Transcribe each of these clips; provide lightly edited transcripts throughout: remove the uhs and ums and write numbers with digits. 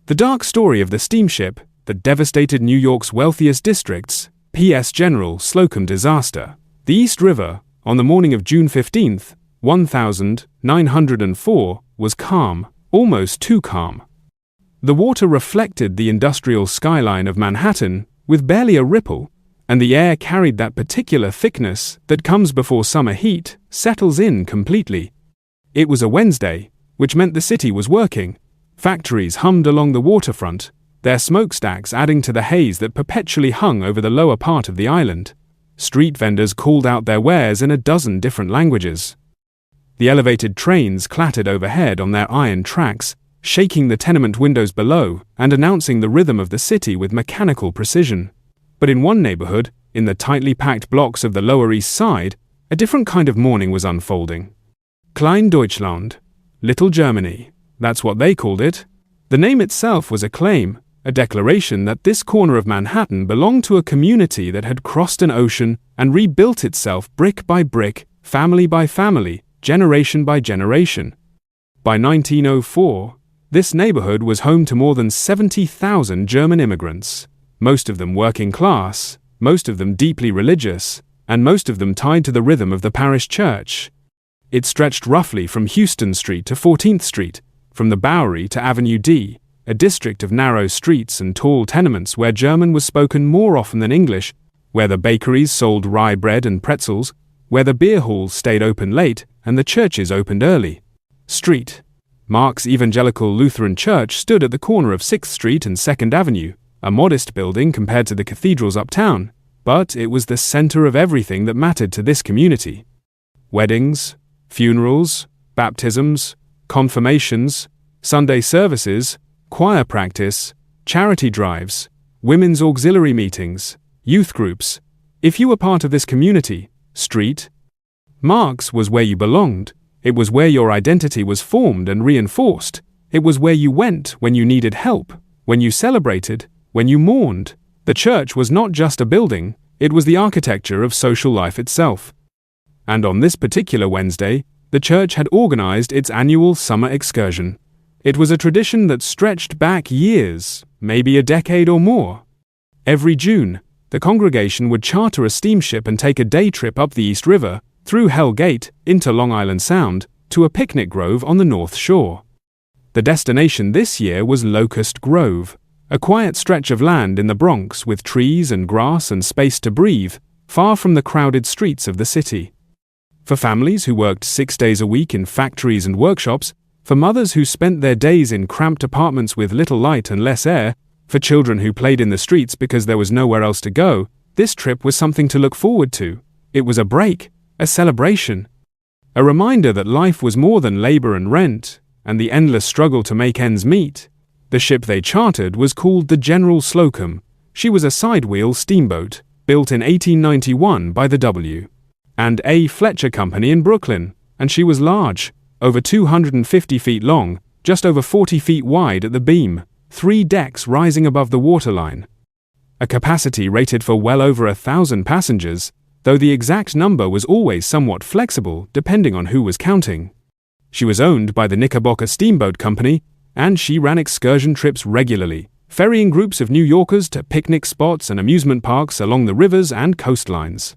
The dark story of the steamship that devastated New York's wealthiest districts, PS General Slocum disaster. The East River, on the morning of June 15, 1904, was calm, almost too calm. The water reflected the industrial skyline of Manhattan with barely a ripple, and the air carried that particular thickness that comes before summer heat settles in completely. It was a Wednesday, which meant the city was working. Factories hummed along the waterfront, their smokestacks adding to the haze that perpetually hung over the lower part of the island. Street vendors called out their wares in a dozen different languages. The elevated trains clattered overhead on their iron tracks, shaking the tenement windows below and announcing the rhythm of the city with mechanical precision. But in one neighborhood, in the tightly packed blocks of the Lower East Side, a different kind of morning was unfolding. Klein Deutschland, Little Germany, that's what they called it. The name itself was a claim, a declaration that this corner of Manhattan belonged to a community that had crossed an ocean and rebuilt itself brick by brick, family by family, generation by generation. By 1904, this neighborhood was home to more than 70,000 German immigrants, most of them working class, most of them deeply religious, and most of them tied to the rhythm of the parish church. It stretched roughly from Houston Street to 14th Street, from the Bowery to Avenue D, a district of narrow streets and tall tenements where German was spoken more often than English, where the bakeries sold rye bread and pretzels, where the beer halls stayed open late and the churches opened early. Street. Mark's Evangelical Lutheran Church stood at the corner of 6th Street and 2nd Avenue, a modest building compared to the cathedrals uptown, but it was the center of everything that mattered to this community. Weddings, funerals, baptisms, confirmations, Sunday services, choir practice, charity drives, women's auxiliary meetings, youth groups. If you were part of this community, Street, Mark's was where you belonged. It was where your identity was formed and reinforced. It was where you went when you needed help, when you celebrated, when you mourned. The church was not just a building, it was the architecture of social life itself. And on this particular Wednesday, the church had organized its annual summer excursion. It was a tradition that stretched back years, maybe a decade or more. Every June, the congregation would charter a steamship and take a day trip up the East River, through Hell Gate, into Long Island Sound, to a picnic grove on the North Shore. The destination this year was Locust Grove, a quiet stretch of land in the Bronx with trees and grass and space to breathe, far from the crowded streets of the city. For families who worked 6 days a week in factories and workshops, for mothers who spent their days in cramped apartments with little light and less air, for children who played in the streets because there was nowhere else to go, this trip was something to look forward to. It was a break, a celebration, a reminder that life was more than labor and rent, and the endless struggle to make ends meet. The ship they chartered was called the General Slocum. She was a sidewheel steamboat, built in 1891 by the W. and A. Fletcher Company in Brooklyn, and she was large, over 250 feet long, just over 40 feet wide at the beam, 3 decks rising above the waterline. A capacity rated for well over 1,000 passengers, though the exact number was always somewhat flexible depending on who was counting. She was owned by the Knickerbocker Steamboat Company, and she ran excursion trips regularly, ferrying groups of New Yorkers to picnic spots and amusement parks along the rivers and coastlines.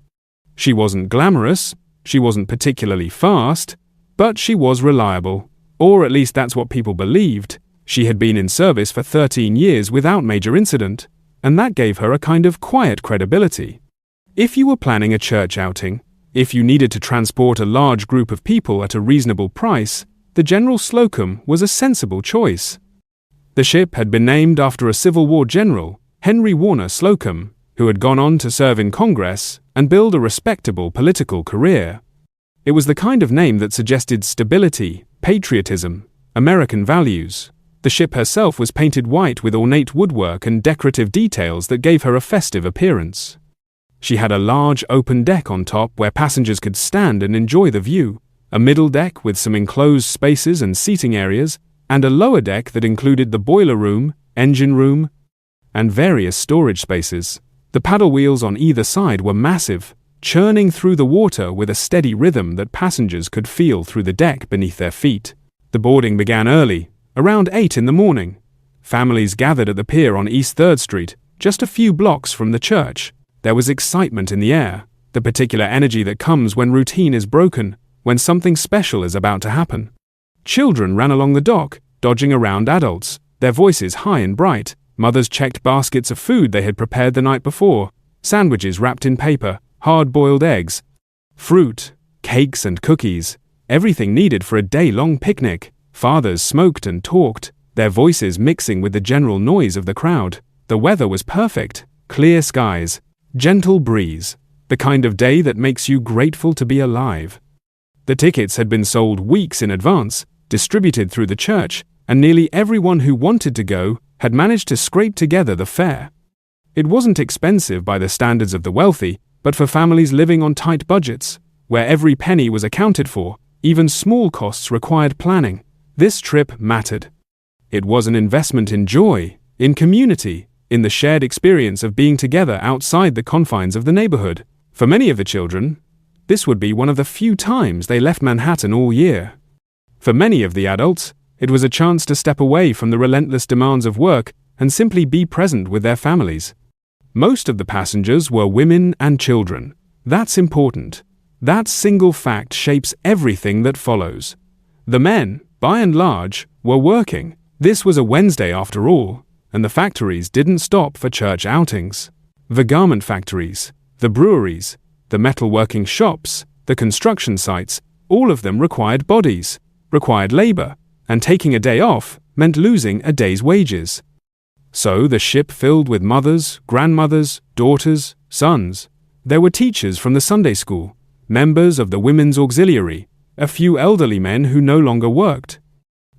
She wasn't glamorous, she wasn't particularly fast, but she was reliable, or at least that's what people believed. She had been in service for 13 years without major incident, and that gave her a kind of quiet credibility. If you were planning a church outing, if you needed to transport a large group of people at a reasonable price, the General Slocum was a sensible choice. The ship had been named after a Civil War general, Henry Warner Slocum, who had gone on to serve in Congress and build a respectable political career. It was the kind of name that suggested stability, patriotism, American values. The ship herself was painted white with ornate woodwork and decorative details that gave her a festive appearance. She had a large open deck on top where passengers could stand and enjoy the view, a middle deck with some enclosed spaces and seating areas, and a lower deck that included the boiler room, engine room, and various storage spaces. The paddle wheels on either side were massive, churning through the water with a steady rhythm that passengers could feel through the deck beneath their feet. The boarding began early, around 8 in the morning. Families gathered at the pier on East 3rd Street, just a few blocks from the church. There was excitement in the air, the particular energy that comes when routine is broken, when something special is about to happen. Children ran along the dock, dodging around adults, their voices high and bright. Mothers checked baskets of food they had prepared the night before, sandwiches wrapped in paper, hard-boiled eggs, fruit, cakes and cookies, everything needed for a day-long picnic. Fathers smoked and talked, their voices mixing with the general noise of the crowd. The weather was perfect, clear skies, gentle breeze, the kind of day that makes you grateful to be alive. The tickets had been sold weeks in advance, distributed through the church, and nearly everyone who wanted to go had managed to scrape together the fare. It wasn't expensive by the standards of the wealthy, but for families living on tight budgets, where every penny was accounted for, even small costs required planning, this trip mattered. It was an investment in joy, in community, in the shared experience of being together outside the confines of the neighborhood. For many of the children, this would be one of the few times they left Manhattan all year. For many of the adults, it was a chance to step away from the relentless demands of work and simply be present with their families. Most of the passengers were women and children. That's important. That single fact shapes everything that follows. The men, by and large, were working. This was a Wednesday after all, and the factories didn't stop for church outings. The garment factories, the breweries, the metalworking shops, the construction sites, all of them required bodies, required labor, and taking a day off meant losing a day's wages. So the ship filled with mothers, grandmothers, daughters, sons. There were teachers from the Sunday school, members of the women's auxiliary, a few elderly men who no longer worked.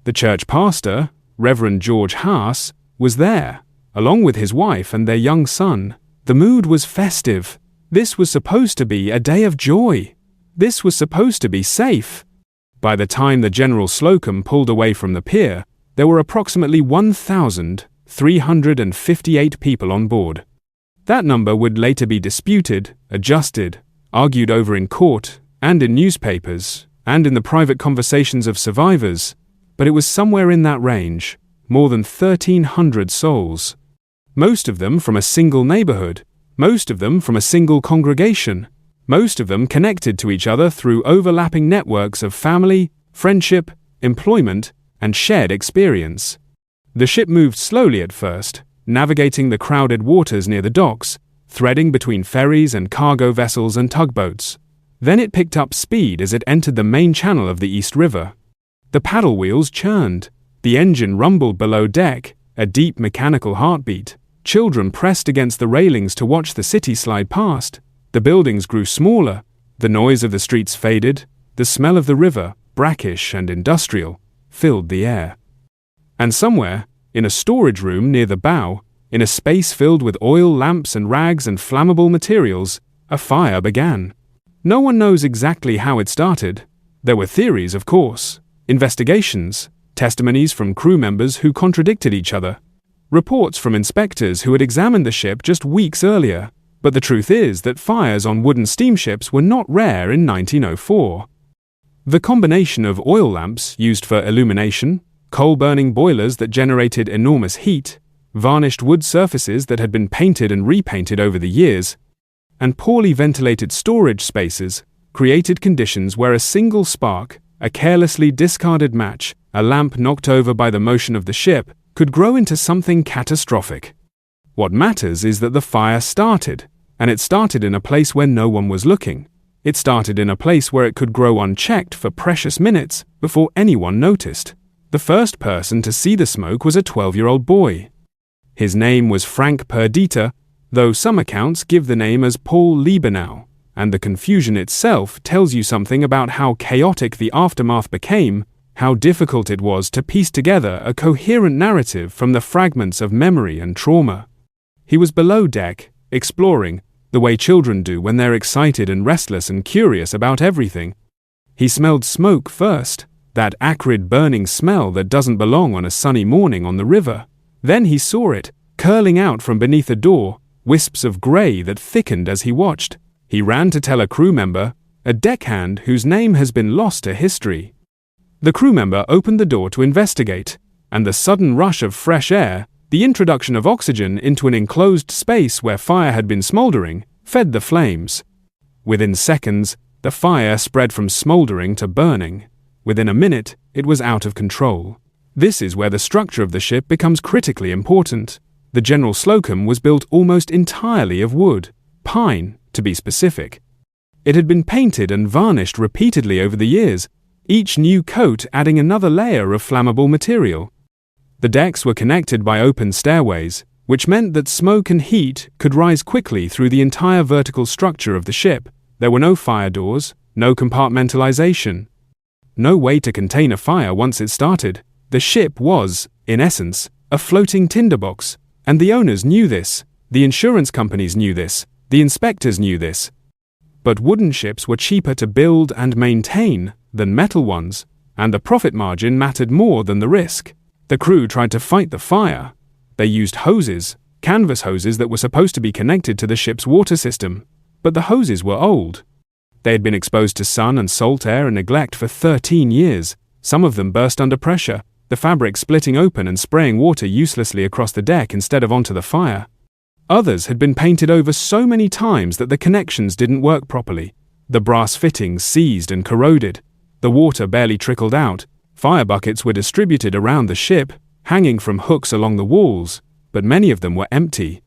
The church pastor, Reverend George Haas, was there, along with his wife and their young son. The mood was festive. This was supposed to be a day of joy. This was supposed to be safe. By the time the General Slocum pulled away from the pier, there were approximately 1,358 people on board. That number would later be disputed, adjusted, argued over in court, and in newspapers, and in the private conversations of survivors, but it was somewhere in that range, more than 1,300 souls. Most of them from a single neighborhood, most of them from a single congregation, most of them connected to each other through overlapping networks of family, friendship, employment, and shared experience. The ship moved slowly at first, navigating the crowded waters near the docks, threading between ferries and cargo vessels and tugboats. Then it picked up speed as it entered the main channel of the East River. The paddle wheels churned, the engine rumbled below deck, a deep mechanical heartbeat. Children pressed against the railings to watch the city slide past. The buildings grew smaller, the noise of the streets faded, the smell of the river, brackish and industrial, filled the air. And somewhere, in a storage room near the bow, in a space filled with oil lamps and rags and flammable materials, a fire began. No one knows exactly how it started. There were theories, of course, investigations, testimonies from crew members who contradicted each other, reports from inspectors who had examined the ship just weeks earlier. But the truth is that fires on wooden steamships were not rare in 1904. The combination of oil lamps used for illumination, coal-burning boilers that generated enormous heat, varnished wood surfaces that had been painted and repainted over the years, and poorly ventilated storage spaces created conditions where a single spark, a carelessly discarded match, a lamp knocked over by the motion of the ship, could grow into something catastrophic. What matters is that the fire started, and it started in a place where no one was looking. It started in a place where it could grow unchecked for precious minutes before anyone noticed. The first person to see the smoke was a 12-year-old boy. His name was Frank Perdita, though some accounts give the name as Paul Liebenau, and the confusion itself tells you something about how chaotic the aftermath became, how difficult it was to piece together a coherent narrative from the fragments of memory and trauma. He was below deck, exploring, the way children do when they're excited and restless and curious about everything. He smelled smoke first, that acrid burning smell that doesn't belong on a sunny morning on the river. Then he saw it, curling out from beneath a door, wisps of grey that thickened as he watched. He ran to tell a crew member, a deckhand whose name has been lost to history. The crew member opened the door to investigate. and the sudden rush of fresh air, the introduction of oxygen into an enclosed space where fire had been smoldering, fed the flames. Within seconds, the fire spread from smoldering to burning. Within a minute, it was out of control. This is where the structure of the ship becomes critically important. The General Slocum was built almost entirely of wood, pine, to be specific. It had been painted and varnished repeatedly over the years, each new coat adding another layer of flammable material. The decks were connected by open stairways, which meant that smoke and heat could rise quickly through the entire vertical structure of the ship. There were no fire doors, no compartmentalization, no way to contain a fire once it started. The ship was, in essence, a floating tinderbox, and the owners knew this, the insurance companies knew this, the inspectors knew this. But wooden ships were cheaper to build and maintain than metal ones, and the profit margin mattered more than the risk. The crew tried to fight the fire. They used hoses, canvas hoses that were supposed to be connected to the ship's water system, but the hoses were old. They had been exposed to sun and salt air and neglect for 13 years. Some of them burst under pressure, the fabric splitting open and spraying water uselessly across the deck instead of onto the fire. Others had been painted over so many times that the connections didn't work properly. The brass fittings seized and corroded. The water barely trickled out. Fire buckets were distributed around the ship, hanging from hooks along the walls, but many of them were empty.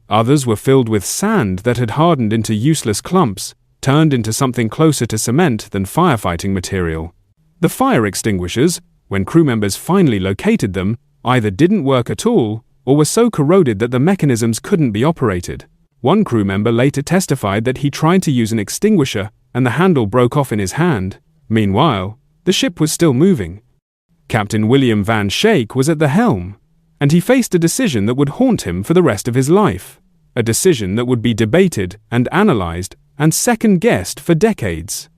Others were filled with sand that had hardened into useless clumps, turned into something closer to cement than firefighting material. The fire extinguishers, when crew members finally located them, either didn't work at all or were so corroded that the mechanisms couldn't be operated. One crew member later testified that he tried to use an extinguisher and the handle broke off in his hand. Meanwhile, the ship was still moving. Captain William Van Schaik was at the helm, and he faced a decision that would haunt him for the rest of his life, a decision that would be debated and analyzed and second-guessed for decades.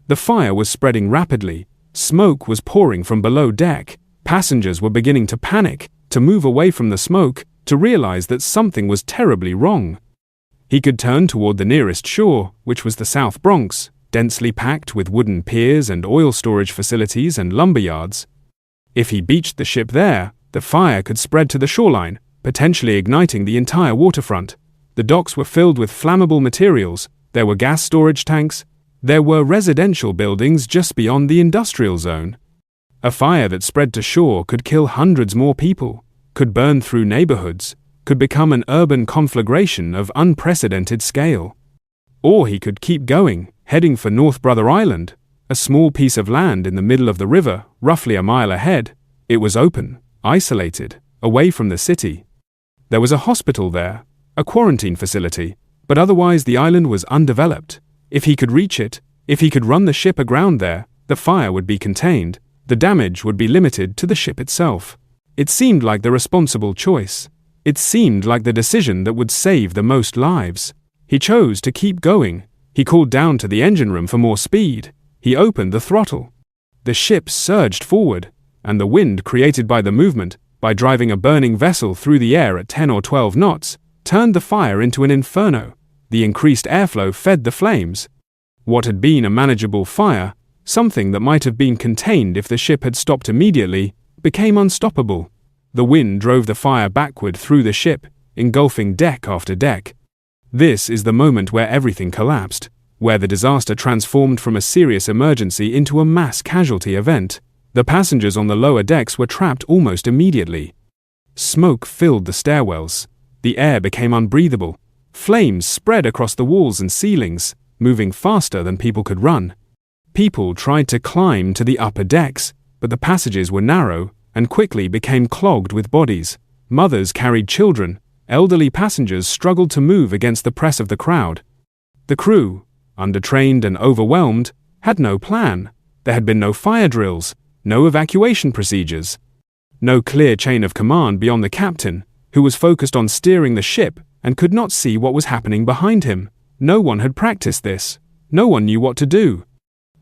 The fire was spreading rapidly, smoke was pouring from below deck, passengers were beginning to panic, to move away from the smoke, to realize that something was terribly wrong. He could turn toward the nearest shore, which was the South Bronx, densely packed with wooden piers and oil storage facilities and lumber yards. If he beached the ship there, the fire could spread to the shoreline, potentially igniting the entire waterfront. The docks were filled with flammable materials, there were gas storage tanks, there were residential buildings just beyond the industrial zone. A fire that spread to shore could kill hundreds more people, could burn through neighborhoods, could become an urban conflagration of unprecedented scale. Or he could keep going, heading for North Brother Island, a small piece of land in the middle of the river, roughly a mile ahead. It was open, isolated, away from the city. There was a hospital there, a quarantine facility, but otherwise the island was undeveloped. If he could reach it, if he could run the ship aground there, the fire would be contained, the damage would be limited to the ship itself. It seemed like the responsible choice. It seemed like the decision that would save the most lives. He chose to keep going. He called down to the engine room for more speed. He opened the throttle. The ship surged forward, and the wind created by the movement, by driving a burning vessel through the air at 10 or 12 knots, turned the fire into an inferno. The increased airflow fed the flames. What had been a manageable fire, something that might have been contained if the ship had stopped immediately, became unstoppable. The wind drove the fire backward through the ship, engulfing deck after deck. This is the moment where everything collapsed, where the disaster transformed from a serious emergency into a mass casualty event. The passengers on the lower decks were trapped almost immediately. Smoke filled the stairwells. The air became unbreathable. Flames spread across the walls and ceilings, moving faster than people could run. People tried to climb to the upper decks, but the passages were narrow and quickly became clogged with bodies. Mothers carried children. Elderly passengers struggled to move against the press of the crowd. The crew, undertrained and overwhelmed, had no plan. There had been no fire drills, no evacuation procedures, no clear chain of command beyond the captain, who was focused on steering the ship and could not see what was happening behind him. No one had practiced this. No one knew what to do.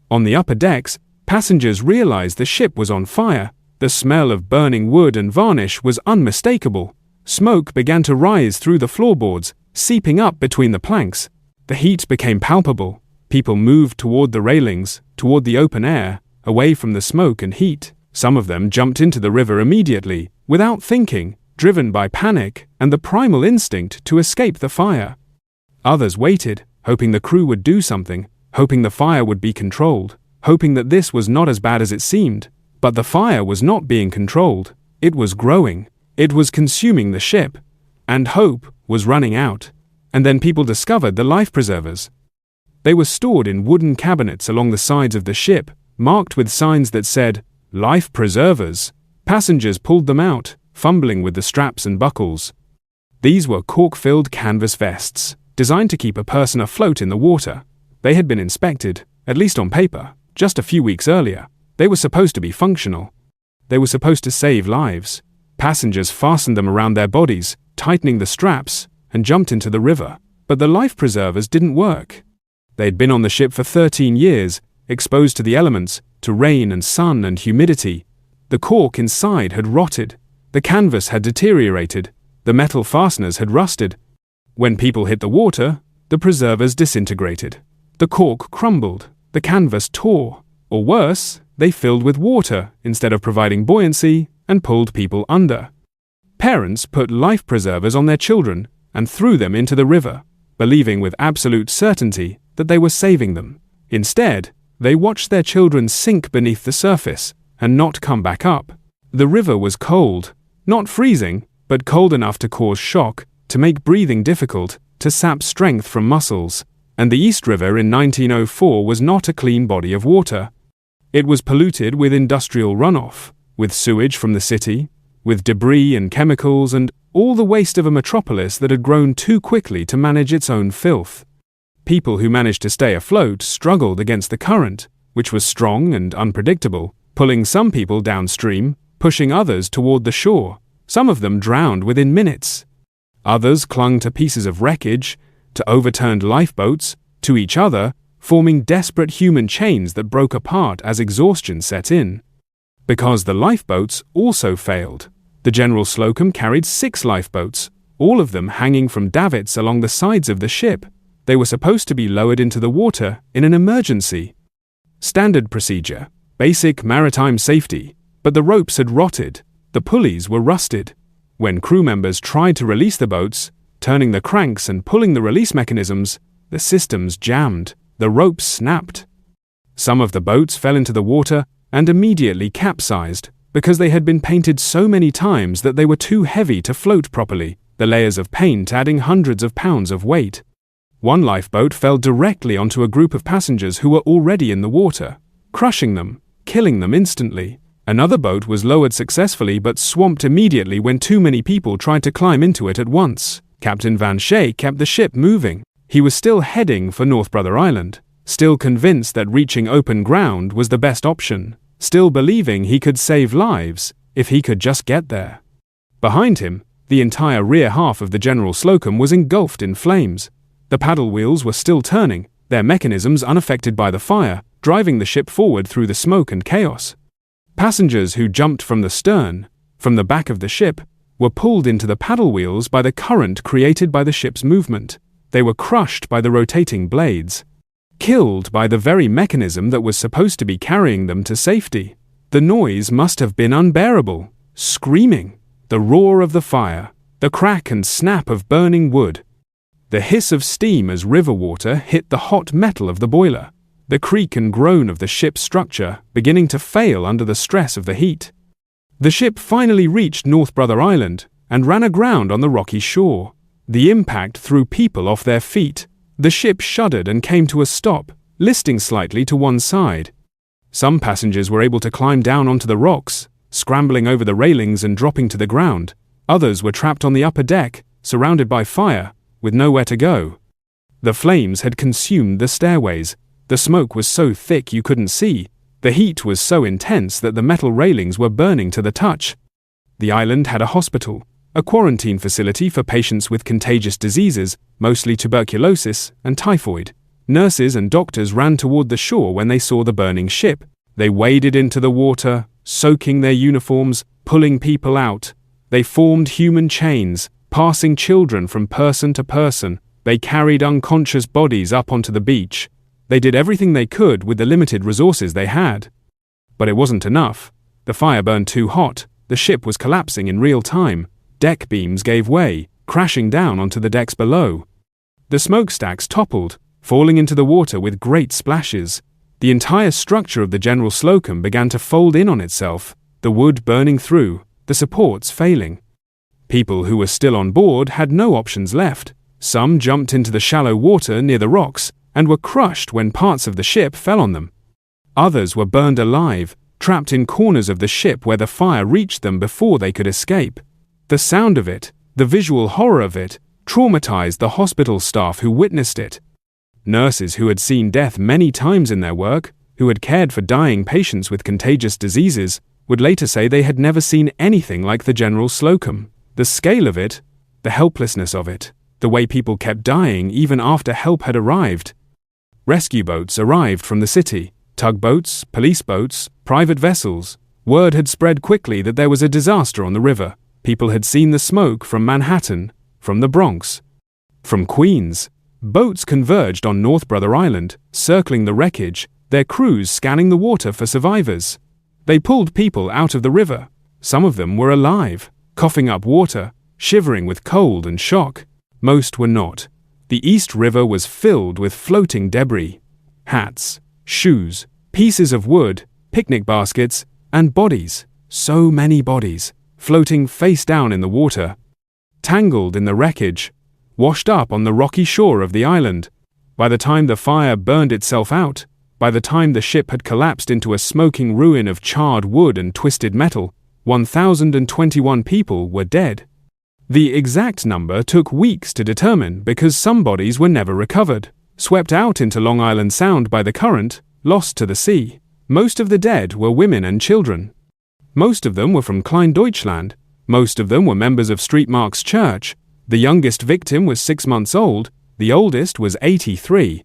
On the upper decks, passengers realized the ship was on fire. The smell of burning wood and varnish was unmistakable. Smoke began to rise through the floorboards, seeping up between the planks. The heat became palpable. People moved toward the railings, toward the open air, away from the smoke and heat. Some of them jumped into the river immediately, without thinking, driven by panic and the primal instinct to escape the fire. Others waited, hoping the crew would do something, hoping the fire would be controlled, hoping that this was not as bad as it seemed. But the fire was not being controlled. It was growing. It was consuming the ship. And hope was running out. And then people discovered the life preservers. They were stored in wooden cabinets along the sides of the ship, marked with signs that said, "Life preservers." Passengers pulled them out, fumbling with the straps and buckles. These were cork-filled canvas vests, designed to keep a person afloat in the water. They had been inspected, at least on paper, just a few weeks earlier. They were supposed to be functional. They were supposed to save lives. Passengers fastened them around their bodies, tightening the straps, and jumped into the river. But the life preservers didn't work. They had been on the ship for 13 years, exposed to the elements, to rain and sun and humidity. The cork inside had rotted. The canvas had deteriorated. The metal fasteners had rusted. When people hit the water, the preservers disintegrated. The cork crumbled. The canvas tore. Or worse, they filled with water instead of providing buoyancy and pulled people under. Parents put life preservers on their children and threw them into the river, believing with absolute certainty that they were saving them. Instead, they watched their children sink beneath the surface and not come back up. The river was cold, not freezing, but cold enough to cause shock, to make breathing difficult, to sap strength from muscles. And the East River in 1904 was not a clean body of water. It was polluted with industrial runoff, with sewage from the city, with debris and chemicals and all the waste of a metropolis that had grown too quickly to manage its own filth. People who managed to stay afloat struggled against the current, which was strong and unpredictable, pulling some people downstream, pushing others toward the shore. Some of them drowned within minutes. Others clung to pieces of wreckage, to overturned lifeboats, to each other, forming desperate human chains that broke apart as exhaustion set in. Because the lifeboats also failed. The General Slocum carried 6 lifeboats, all of them hanging from davits along the sides of the ship. They were supposed to be lowered into the water in an emergency. Standard procedure, basic maritime safety, but the ropes had rotted, the pulleys were rusted. When crew members tried to release the boats, turning the cranks and pulling the release mechanisms, the systems jammed, the ropes snapped. Some of the boats fell into the water and immediately capsized because they had been painted so many times that they were too heavy to float properly, the layers of paint adding hundreds of pounds of weight. One lifeboat fell directly onto a group of passengers who were already in the water, crushing them, killing them instantly. Another boat was lowered successfully but swamped immediately when too many people tried to climb into it at once. Captain Van Shea kept the ship moving. He was still heading for North Brother Island, still convinced that reaching open ground was the best option, still believing he could save lives if he could just get there. Behind him, the entire rear half of the General Slocum was engulfed in flames. The paddle wheels were still turning, their mechanisms unaffected by the fire, driving the ship forward through the smoke and chaos. Passengers who jumped from the stern, from the back of the ship, were pulled into the paddle wheels by the current created by the ship's movement. They were crushed by the rotating blades, killed by the very mechanism that was supposed to be carrying them to safety. The noise must have been unbearable. Screaming, the roar of the fire, the crack and snap of burning wood, the hiss of steam as river water hit the hot metal of the boiler, the creak and groan of the ship's structure beginning to fail under the stress of the heat. The ship finally reached North Brother Island and ran aground on the rocky shore. The impact threw people off their feet. The ship shuddered and came to a stop, listing slightly to one side. Some passengers were able to climb down onto the rocks, scrambling over the railings and dropping to the ground. Others were trapped on the upper deck, surrounded by fire, with nowhere to go. The flames had consumed the stairways. The smoke was so thick you couldn't see. The heat was so intense that the metal railings were burning to the touch. The island had a hospital, a quarantine facility for patients with contagious diseases, mostly tuberculosis and typhoid. Nurses and doctors ran toward the shore when they saw the burning ship. They waded into the water, soaking their uniforms, pulling people out. They formed human chains, passing children from person to person. They carried unconscious bodies up onto the beach. They did everything they could with the limited resources they had. But it wasn't enough. The fire burned too hot, the ship was collapsing in real time, deck beams gave way, crashing down onto the decks below. The smokestacks toppled, falling into the water with great splashes. The entire structure of the General Slocum began to fold in on itself, the wood burning through, the supports failing. People who were still on board had no options left. Some jumped into the shallow water near the rocks and were crushed when parts of the ship fell on them. Others were burned alive, trapped in corners of the ship where the fire reached them before they could escape. The sound of it, the visual horror of it, traumatized the hospital staff who witnessed it. Nurses who had seen death many times in their work, who had cared for dying patients with contagious diseases, would later say they had never seen anything like the General Slocum. The scale of it, the helplessness of it, the way people kept dying even after help had arrived. Rescue boats arrived from the city, tugboats, police boats, private vessels. Word had spread quickly that there was a disaster on the river. People had seen the smoke from Manhattan, from the Bronx, from Queens. Boats converged on North Brother Island, circling the wreckage, their crews scanning the water for survivors. They pulled people out of the river. Some of them were alive, coughing up water, shivering with cold and shock. Most were not. The East River was filled with floating debris, hats, shoes, pieces of wood, picnic baskets, and bodies. So many bodies, floating face down in the water, tangled in the wreckage, washed up on the rocky shore of the island. By the time the fire burned itself out, by the time the ship had collapsed into a smoking ruin of charred wood and twisted metal, 1,021 people were dead. The exact number took weeks to determine because some bodies were never recovered, swept out into Long Island Sound by the current, lost to the sea. Most of the dead were women and children. Most of them were from Kleindeutschland. Most of them were members of St. Mark's Church. The youngest victim was 6 months old, the oldest was 83.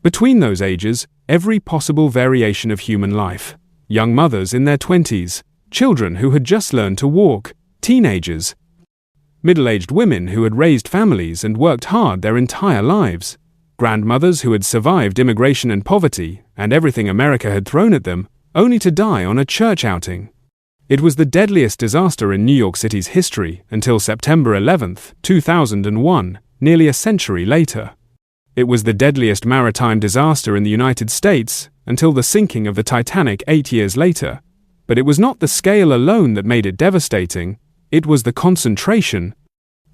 Between those ages, every possible variation of human life. Young mothers in their 20s, children who had just learned to walk, teenagers, middle-aged women who had raised families and worked hard their entire lives, grandmothers who had survived immigration and poverty and everything America had thrown at them, only to die on a church outing. It was the deadliest disaster in New York City's history until September 11, 2001, nearly a century later. It was the deadliest maritime disaster in the United States until the sinking of the Titanic 8 years later. But it was not the scale alone that made it devastating, it was the concentration.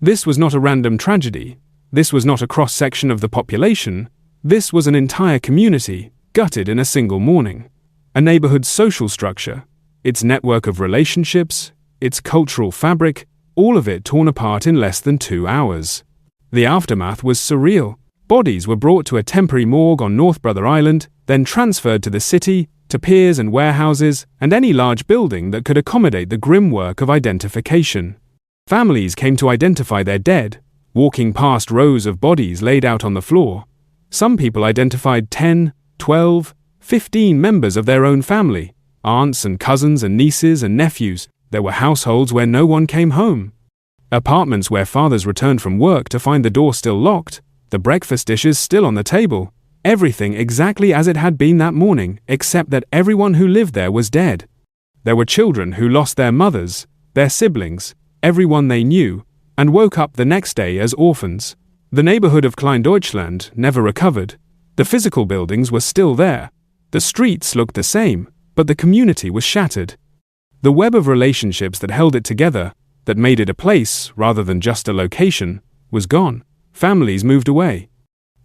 This was not a random tragedy. This was not a cross-section of the population. This was an entire community, gutted in a single morning. A neighborhood's social structure, its network of relationships, its cultural fabric, all of it torn apart in less than 2 hours. The aftermath was surreal. Bodies were brought to a temporary morgue on North Brother Island, then transferred to the city, to piers and warehouses, and any large building that could accommodate the grim work of identification. Families came to identify their dead, walking past rows of bodies laid out on the floor. Some people identified 10, 12, 15 members of their own family, aunts and cousins and nieces and nephews. There were households where no one came home. Apartments where fathers returned from work to find the door still locked, the breakfast dishes still on the table, everything exactly as it had been that morning, except that everyone who lived there was dead. There were children who lost their mothers, their siblings, everyone they knew, and woke up the next day as orphans. The neighborhood of Kleindeutschland never recovered. The physical buildings were still there. The streets looked the same, but the community was shattered. The web of relationships that held it together, that made it a place rather than just a location, was gone. Families moved away.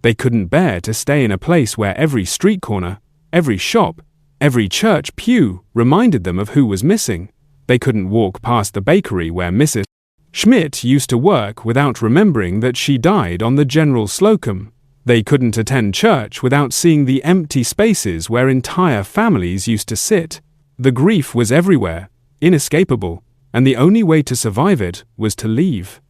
They couldn't bear to stay in a place where every street corner, every shop, every church pew reminded them of who was missing. They couldn't walk past the bakery where Mrs. Schmidt used to work without remembering that she died on the General Slocum. They couldn't attend church without seeing the empty spaces where entire families used to sit. The grief was everywhere, inescapable, and the only way to survive it was to leave.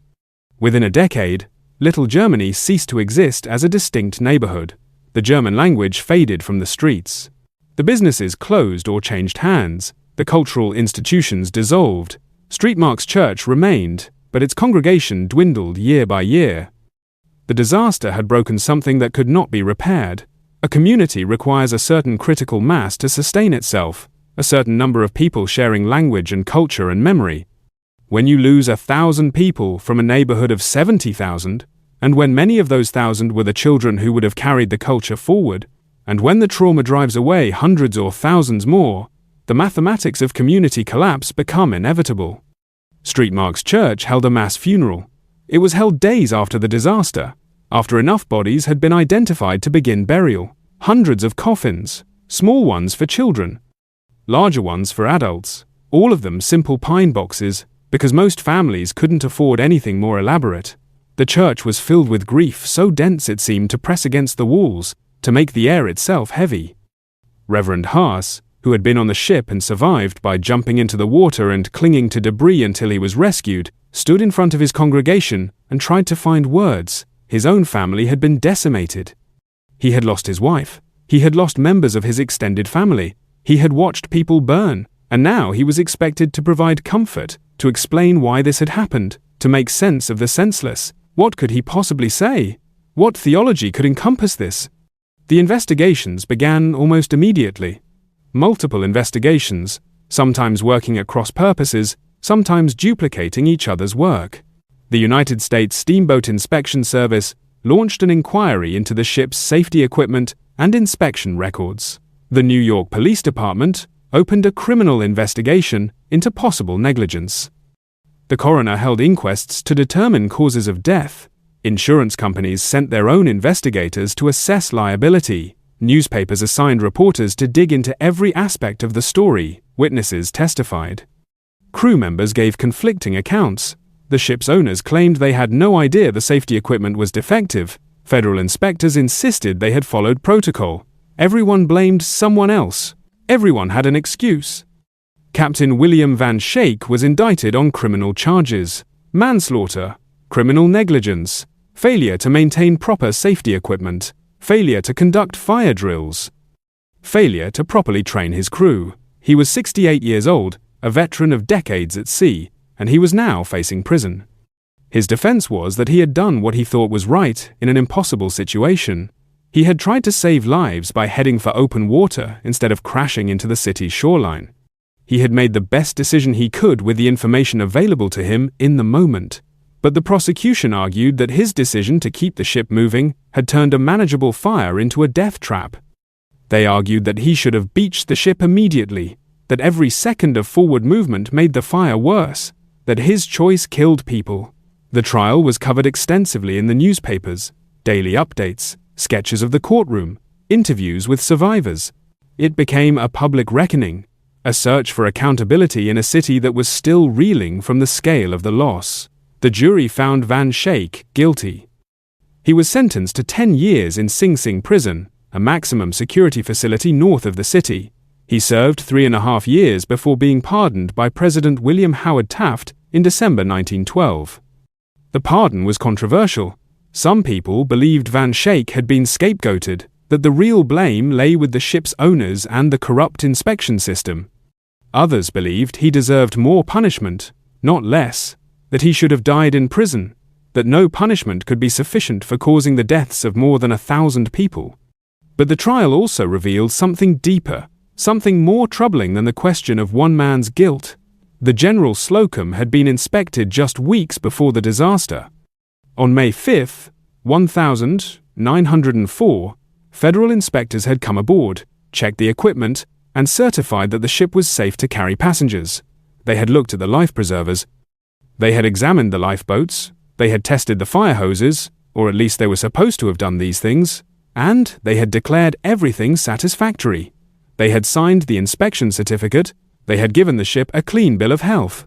Within a decade, Little Germany ceased to exist as a distinct neighborhood. The German language faded from the streets. The businesses closed or changed hands. The cultural institutions dissolved. St. Mark's Church remained, but its congregation dwindled year by year. The disaster had broken something that could not be repaired. A community requires a certain critical mass to sustain itself. a certain number of people sharing language and culture and memory. When you lose 1,000 people from a neighborhood of 70,000, and when many of those 1,000 were the children who would have carried the culture forward, and when the trauma drives away hundreds or thousands more, the mathematics of community collapse become inevitable. St. Mark's Church held a mass funeral. It was held days after the disaster, after enough bodies had been identified to begin burial. Hundreds of coffins, small ones for children, larger ones for adults, all of them simple pine boxes, because most families couldn't afford anything more elaborate. The church was filled with grief so dense it seemed to press against the walls, to make the air itself heavy. Reverend Haas, who had been on the ship and survived by jumping into the water and clinging to debris until he was rescued, stood in front of his congregation and tried to find words. His own family had been decimated. He had lost his wife. He had lost members of his extended family. He had watched people burn, and now he was expected to provide comfort, to explain why this had happened, to make sense of the senseless. What could he possibly say? What theology could encompass this? The investigations began almost immediately. Multiple investigations, sometimes working at cross purposes, sometimes duplicating each other's work. The United States Steamboat Inspection Service launched an inquiry into the ship's safety equipment and inspection records. The New York Police Department opened a criminal investigation into possible negligence. The coroner held inquests to determine causes of death. Insurance companies sent their own investigators to assess liability. Newspapers assigned reporters to dig into every aspect of the story. Witnesses testified. Crew members gave conflicting accounts. The ship's owners claimed they had no idea the safety equipment was defective. Federal inspectors insisted they had followed protocol. Everyone blamed someone else. Everyone had an excuse. Captain William Van Schaik was indicted on criminal charges: manslaughter, criminal negligence, failure to maintain proper safety equipment, failure to conduct fire drills, failure to properly train his crew. He was 68 years old, a veteran of decades at sea, and he was now facing prison. His defense was that he had done what he thought was right in an impossible situation. He had tried to save lives by heading for open water instead of crashing into the city's shoreline. He had made the best decision he could with the information available to him in the moment. But the prosecution argued that his decision to keep the ship moving had turned a manageable fire into a death trap. They argued that he should have beached the ship immediately, that every second of forward movement made the fire worse, that his choice killed people. The trial was covered extensively in the newspapers, daily updates, sketches of the courtroom, interviews with survivors. It became a public reckoning, a search for accountability in a city that was still reeling from the scale of the loss. The jury found Van Schaik guilty. He was sentenced to 10 years in Sing Sing prison, a maximum security facility north of the city. He served 3.5 years before being pardoned by President William Howard Taft in December 1912. The pardon was controversial. Some people believed Van Schaik had been scapegoated, that the real blame lay with the ship's owners and the corrupt inspection system. Others believed he deserved more punishment, not less, that he should have died in prison, that no punishment could be sufficient for causing the deaths of more than 1,000 people. But the trial also revealed something deeper, something more troubling than the question of one man's guilt. The General Slocum had been inspected just weeks before the disaster. On May 5, 1904, federal inspectors had come aboard, checked the equipment, and certified that the ship was safe to carry passengers. They had looked at the life preservers. They had examined the lifeboats. They had tested the fire hoses, or at least they were supposed to have done these things, and they had declared everything satisfactory. They had signed the inspection certificate. They had given the ship a clean bill of health.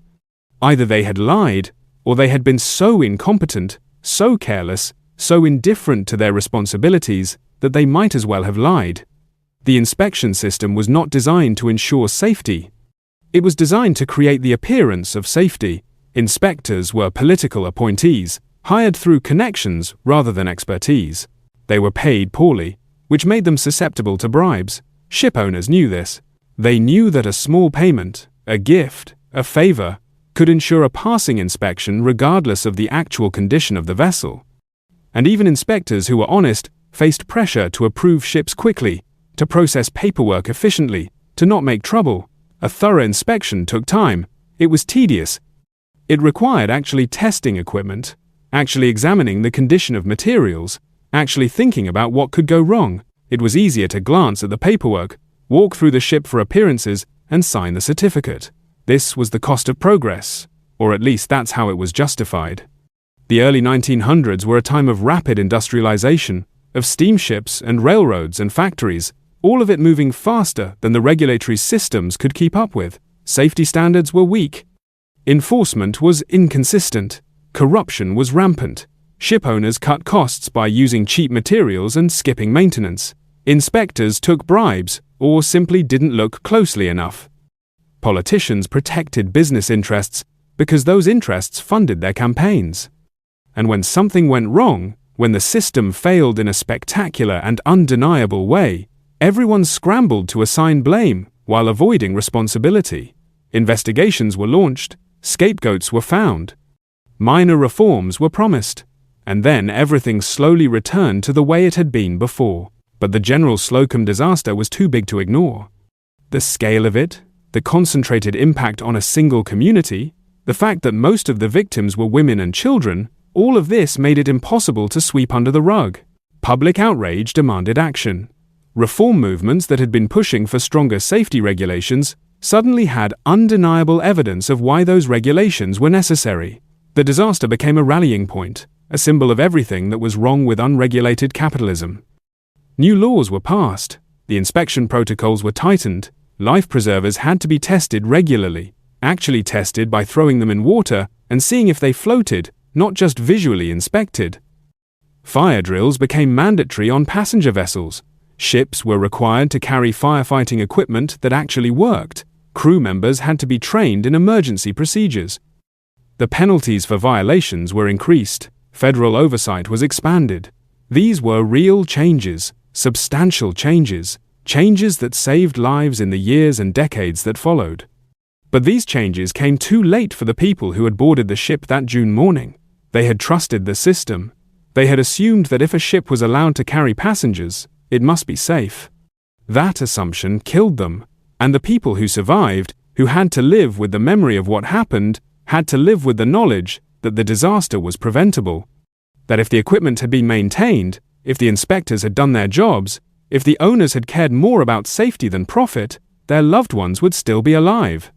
Either they had lied, or they had been so incompetent, so careless, so indifferent to their responsibilities that they might as well have lied. The inspection system was not designed to ensure safety. It was designed to create the appearance of safety. Inspectors were political appointees, hired through connections rather than expertise. They were paid poorly, which made them susceptible to bribes. Ship owners knew this. They knew that a small payment, a gift, a favor, could ensure a passing inspection regardless of the actual condition of the vessel. And even inspectors who were honest faced pressure to approve ships quickly, to process paperwork efficiently, to not make trouble. A thorough inspection took time. It was tedious. It required actually testing equipment, actually examining the condition of materials, actually thinking about what could go wrong. It was easier to glance at the paperwork, walk through the ship for appearances, and sign the certificate. This was the cost of progress, or at least that's how it was justified. The early 1900s were a time of rapid industrialization, of steamships and railroads and factories, all of it moving faster than the regulatory systems could keep up with. Safety standards were weak. Enforcement was inconsistent. Corruption was rampant. Ship owners cut costs by using cheap materials and skipping maintenance. Inspectors took bribes or simply didn't look closely enough. Politicians protected business interests because those interests funded their campaigns. And when something went wrong, when the system failed in a spectacular and undeniable way, everyone scrambled to assign blame while avoiding responsibility. Investigations were launched, scapegoats were found, minor reforms were promised, and then everything slowly returned to the way it had been before. But the General Slocum disaster was too big to ignore. The scale of it, the concentrated impact on a single community, the fact that most of the victims were women and children, all of this made it impossible to sweep under the rug. Public outrage demanded action. Reform movements that had been pushing for stronger safety regulations suddenly had undeniable evidence of why those regulations were necessary. The disaster became a rallying point, a symbol of everything that was wrong with unregulated capitalism. New laws were passed, the inspection protocols were tightened, life preservers had to be tested regularly, actually tested by throwing them in water and seeing if they floated, not just visually inspected. Fire drills became mandatory on passenger vessels. Ships were required to carry firefighting equipment that actually worked. Crew members had to be trained in emergency procedures. The penalties for violations were increased. Federal oversight was expanded. These were real changes, substantial changes, changes that saved lives in the years and decades that followed. But these changes came too late for the people who had boarded the ship that June morning. They had trusted the system. They had assumed that if a ship was allowed to carry passengers, it must be safe. That assumption killed them, and the people who survived, who had to live with the memory of what happened, had to live with the knowledge that the disaster was preventable. That if the equipment had been maintained, if the inspectors had done their jobs, if the owners had cared more about safety than profit, their loved ones would still be alive.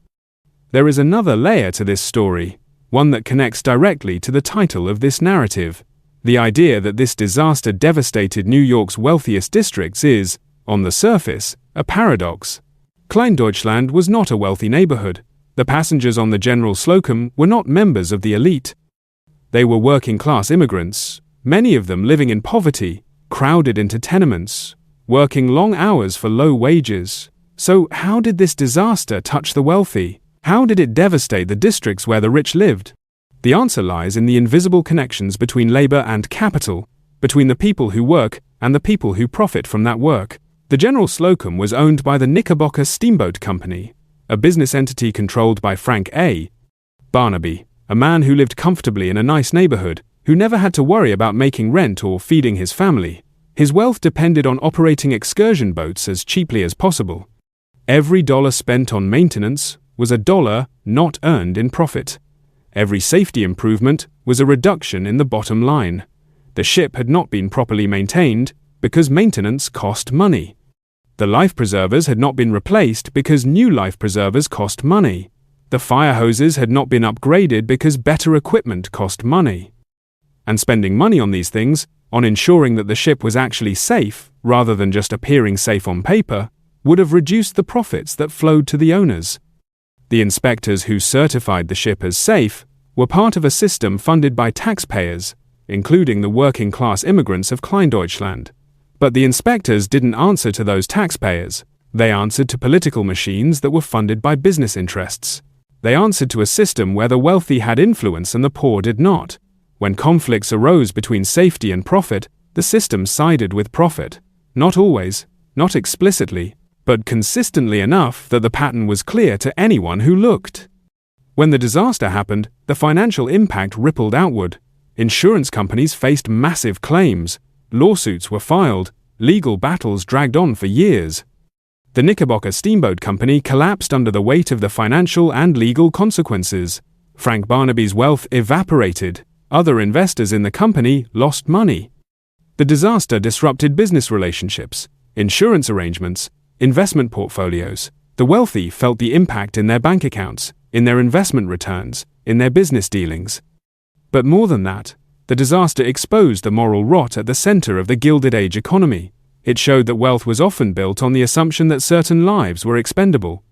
There is another layer to this story, one that connects directly to the title of this narrative. The idea that this disaster devastated New York's wealthiest districts is, on the surface, a paradox. Kleindeutschland was not a wealthy neighborhood. The passengers on the General Slocum were not members of the elite. They were working-class immigrants, many of them living in poverty, crowded into tenements, working long hours for low wages. So how did this disaster touch the wealthy? How did it devastate the districts where the rich lived? The answer lies in the invisible connections between labor and capital, between the people who work and the people who profit from that work. The General Slocum was owned by the Knickerbocker Steamboat Company, a business entity controlled by Frank A. Barnaby, a man who lived comfortably in a nice neighborhood, who never had to worry about making rent or feeding his family. His wealth depended on operating excursion boats as cheaply as possible. Every dollar spent on maintenance was a dollar not earned in profit. Every safety improvement was a reduction in the bottom line. The ship had not been properly maintained because maintenance cost money. The life preservers had not been replaced because new life preservers cost money. The fire hoses had not been upgraded because better equipment cost money. And spending money on these things, on ensuring that the ship was actually safe rather than just appearing safe on paper, would have reduced the profits that flowed to the owners. The inspectors who certified the ship as safe were part of a system funded by taxpayers, including the working-class immigrants of Kleindeutschland. But the inspectors didn't answer to those taxpayers. They answered to political machines that were funded by business interests. They answered to a system where the wealthy had influence and the poor did not. When conflicts arose between safety and profit, the system sided with profit. Not always, not explicitly, but consistently enough that the pattern was clear to anyone who looked. When the disaster happened, the financial impact rippled outward. Insurance companies faced massive claims. Lawsuits were filed. Legal battles dragged on for years. The Knickerbocker Steamboat Company collapsed under the weight of the financial and legal consequences. Frank Barnaby's wealth evaporated. Other investors in the company lost money. The disaster disrupted business relationships, insurance arrangements, investment portfolios. The wealthy felt the impact in their bank accounts, in their investment returns, in their business dealings. But more than that, the disaster exposed the moral rot at the center of the Gilded Age economy. It showed that wealth was often built on the assumption that certain lives were expendable.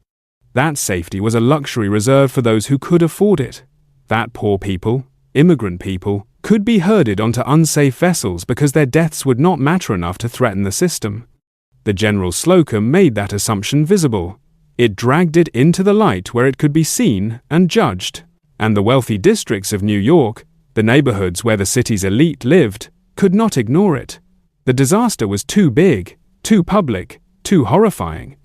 That safety was a luxury reserved for those who could afford it. That poor people, immigrant people, could be herded onto unsafe vessels because their deaths would not matter enough to threaten the system. The General Slocum made that assumption visible. It dragged it into the light where it could be seen and judged. And the wealthy districts of New York, the neighborhoods where the city's elite lived, could not ignore it. The disaster was too big, too public, too horrifying.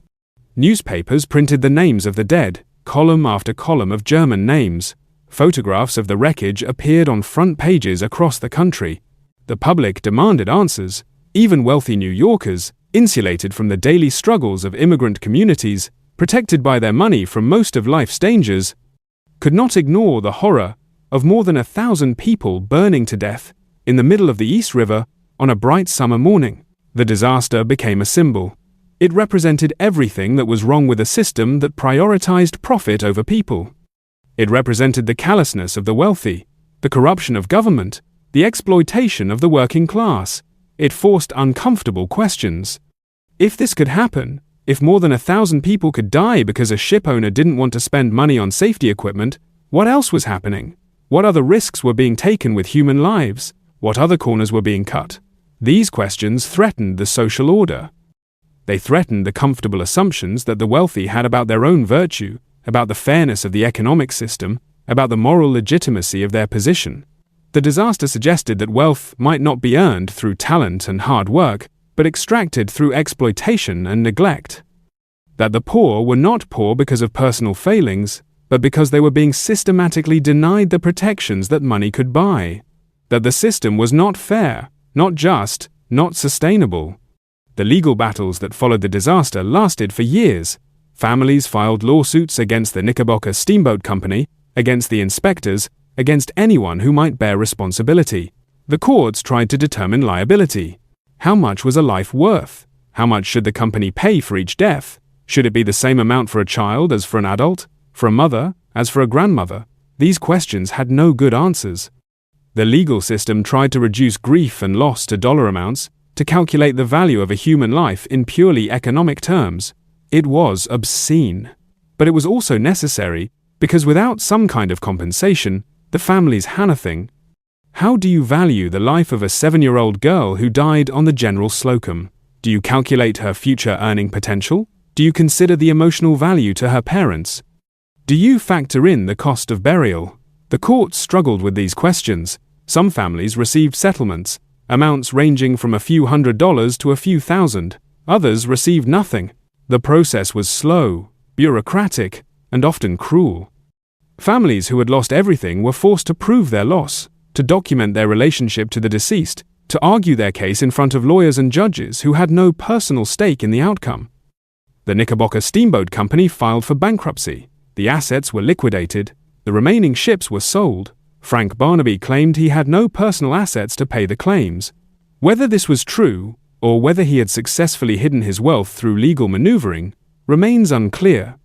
Newspapers printed the names of the dead, column after column of German names. Photographs of the wreckage appeared on front pages across the country. The public demanded answers. Even wealthy New Yorkers, insulated from the daily struggles of immigrant communities, protected by their money from most of life's dangers, could not ignore the horror of more than 1,000 people burning to death in the middle of the East River on a bright summer morning. The disaster became a symbol. It represented everything that was wrong with a system that prioritized profit over people. It represented the callousness of the wealthy, the corruption of government, the exploitation of the working class. It forced uncomfortable questions. If this could happen, if more than 1,000 people could die because a ship owner didn't want to spend money on safety equipment, what else was happening? What other risks were being taken with human lives? What other corners were being cut? These questions threatened the social order. They threatened the comfortable assumptions that the wealthy had about their own virtue, about the fairness of the economic system, about the moral legitimacy of their position. The disaster suggested that wealth might not be earned through talent and hard work, but extracted through exploitation and neglect. That the poor were not poor because of personal failings, but because they were being systematically denied the protections that money could buy. That the system was not fair, not just, not sustainable. The legal battles that followed the disaster lasted for years. Families filed lawsuits against the Knickerbocker Steamboat Company, against the inspectors, against anyone who might bear responsibility. The courts tried to determine liability. How much was a life worth? How much should the company pay for each death? Should it be the same amount for a child as for an adult? For a mother as for a grandmother? These questions had no good answers. The legal system tried to reduce grief and loss to dollar amounts, to calculate the value of a human life in purely economic terms. It was obscene. But it was also necessary, because without some kind of compensation, the families had nothing. How do you value the life of a 7-year-old girl who died on the General Slocum? Do you calculate her future earning potential? Do you consider the emotional value to her parents? Do you factor in the cost of burial? The courts struggled with these questions. Some families received settlements, amounts ranging from a few $100s to a few thousand. Others received nothing. The process was slow, bureaucratic, and often cruel. Families who had lost everything were forced to prove their loss, to document their relationship to the deceased, to argue their case in front of lawyers and judges who had no personal stake in the outcome. The Knickerbocker Steamboat Company filed for bankruptcy. The assets were liquidated. The remaining ships were sold. Frank Barnaby claimed he had no personal assets to pay the claims. Whether this was true, or whether he had successfully hidden his wealth through legal maneuvering, remains unclear.